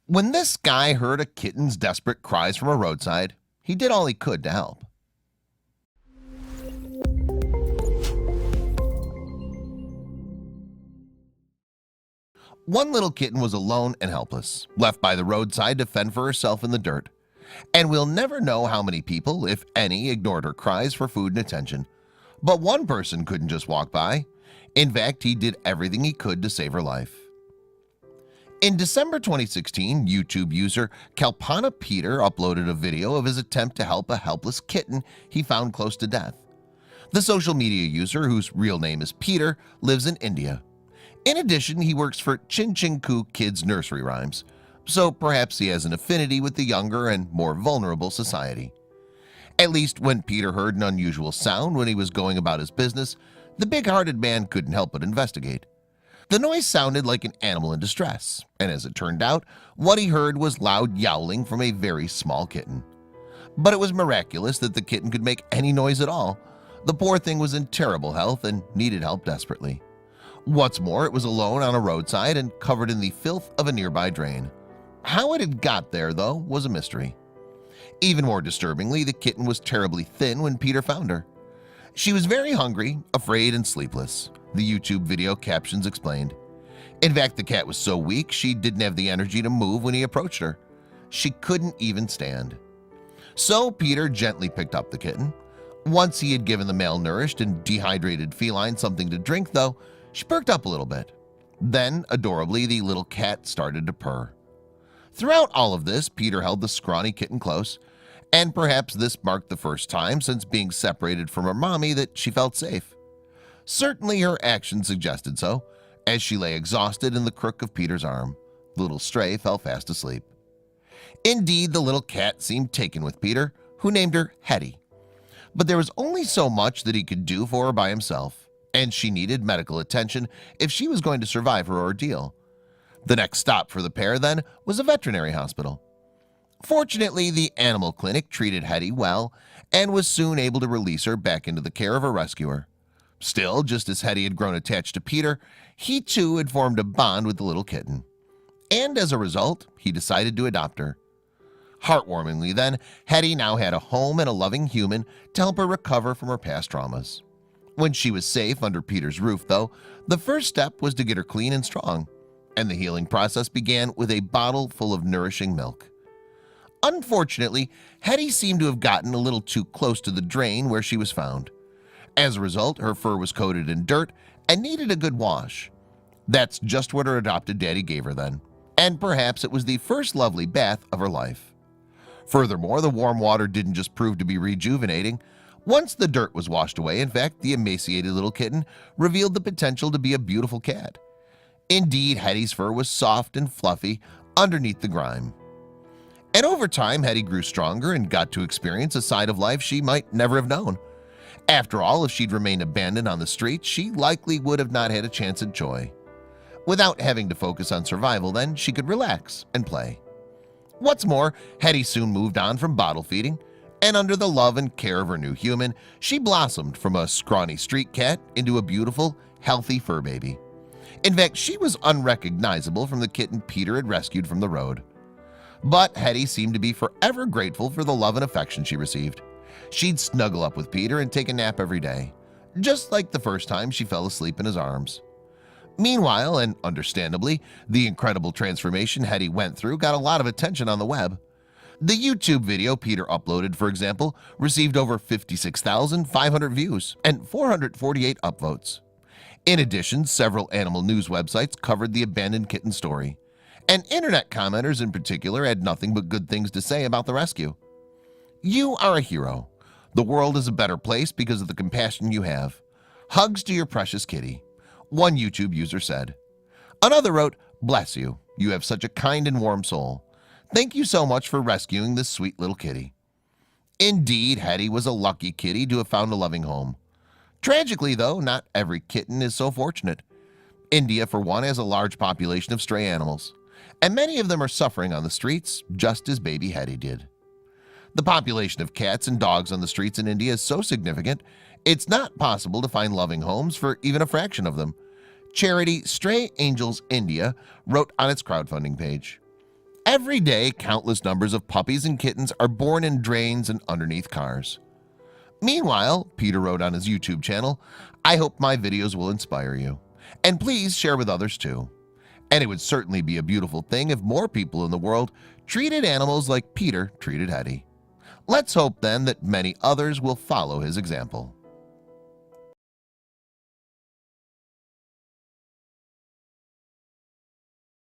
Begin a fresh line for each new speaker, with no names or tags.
When this guy heard a kitten's desperate cries from a roadside, he did all he could to help. One little kitten was alone and helpless, left by the roadside to fend for herself in the dirt. And we'll never know how many people, if any, ignored her cries for food and attention. But one person couldn't just walk by. In fact, he did everything he could to save her life. In December 2016, YouTube user Kalpana Peter uploaded a video of his attempt to help a helpless kitten he found close to death. The social media user, whose real name is Peter, lives in India. In addition, he works for Chinku Kids Nursery Rhymes, so perhaps he has an affinity with the younger and more vulnerable society. At least when Peter heard an unusual sound when he was going about his business, the big-hearted man couldn't help but investigate. The noise sounded like an animal in distress, and as it turned out, what he heard was loud yowling from a very small kitten. But it was miraculous that the kitten could make any noise at all. The poor thing was in terrible health and needed help desperately. What's more, it was alone on a roadside and covered in the filth of a nearby drain. How it had got there, though, was a mystery. Even more disturbingly, the kitten was terribly thin when Peter found her. She was very hungry, afraid, and sleepless, the YouTube video captions explained. In fact, the cat was so weak she didn't have the energy to move when he approached her. She couldn't even stand. So Peter gently picked up the kitten. Once he had given the malnourished and dehydrated feline something to drink, though, she perked up a little bit. Then, adorably, the little cat started to purr. Throughout all of this, Peter held the scrawny kitten close, and perhaps this marked the first time since being separated from her mommy that she felt safe. Certainly her actions suggested so, as she lay exhausted in the crook of Peter's arm. The little stray fell fast asleep. Indeed, the little cat seemed taken with Peter, who named her Hetty. But there was only so much that he could do for her by himself, and she needed medical attention if she was going to survive her ordeal. The next stop for the pair, then, was a veterinary hospital. Fortunately, the animal clinic treated Hetty well and was soon able to release her back into the care of her rescuer. Still, just as Hetty had grown attached to Peter, he too had formed a bond with the little kitten. And as a result, he decided to adopt her. Heartwarmingly then, Hetty now had a home and a loving human to help her recover from her past traumas. When she was safe under Peter's roof, though, the first step was to get her clean and strong, and the healing process began with a bottle full of nourishing milk. Unfortunately, Hetty seemed to have gotten a little too close to the drain where she was found. As a result, her fur was coated in dirt and needed a good wash. That's just what her adopted daddy gave her then, and perhaps it was the first lovely bath of her life. Furthermore, the warm water didn't just prove to be rejuvenating. Once the dirt was washed away, in fact, the emaciated little kitten revealed the potential to be a beautiful cat. Indeed, Hetty's fur was soft and fluffy underneath the grime. And over time, Hetty grew stronger and got to experience a side of life she might never have known. After all, if she'd remained abandoned on the streets, she likely would have not had a chance at joy. Without having to focus on survival, then, she could relax and play. What's more, Hetty soon moved on from bottle feeding, and under the love and care of her new human, she blossomed from a scrawny street cat into a beautiful, healthy fur baby. In fact, she was unrecognizable from the kitten Peter had rescued from the road. But Hetty seemed to be forever grateful for the love and affection she received. She'd snuggle up with Peter and take a nap every day, just like the first time she fell asleep in his arms. Meanwhile, and understandably, the incredible transformation Hetty went through got a lot of attention on the web. The YouTube video Peter uploaded, for example, received over 56,500 views and 448 upvotes. In addition, several animal news websites covered the abandoned kitten story, and internet commenters in particular had nothing but good things to say about the rescue. You are a hero. The world is a better place because of the compassion you have. Hugs to your precious kitty, one YouTube user said. Another wrote, "Bless you. You have such a kind and warm soul. Thank you so much for rescuing this sweet little kitty." Indeed, Hetty was a lucky kitty to have found a loving home. Tragically, though, not every kitten is so fortunate. India, for one, has a large population of stray animals, and many of them are suffering on the streets, just as baby Hetty did. The population of cats and dogs on the streets in India is so significant, it's not possible to find loving homes for even a fraction of them. Charity Stray Angels India wrote on its crowdfunding page, Every day, countless numbers of puppies and kittens are born in drains and underneath cars. Meanwhile, Peter wrote on his YouTube channel, "I hope my videos will inspire you. And please share with others too. And it would certainly be a beautiful thing if more people in the world treated animals like Peter treated Hetty. Let's hope then that many others will follow his example."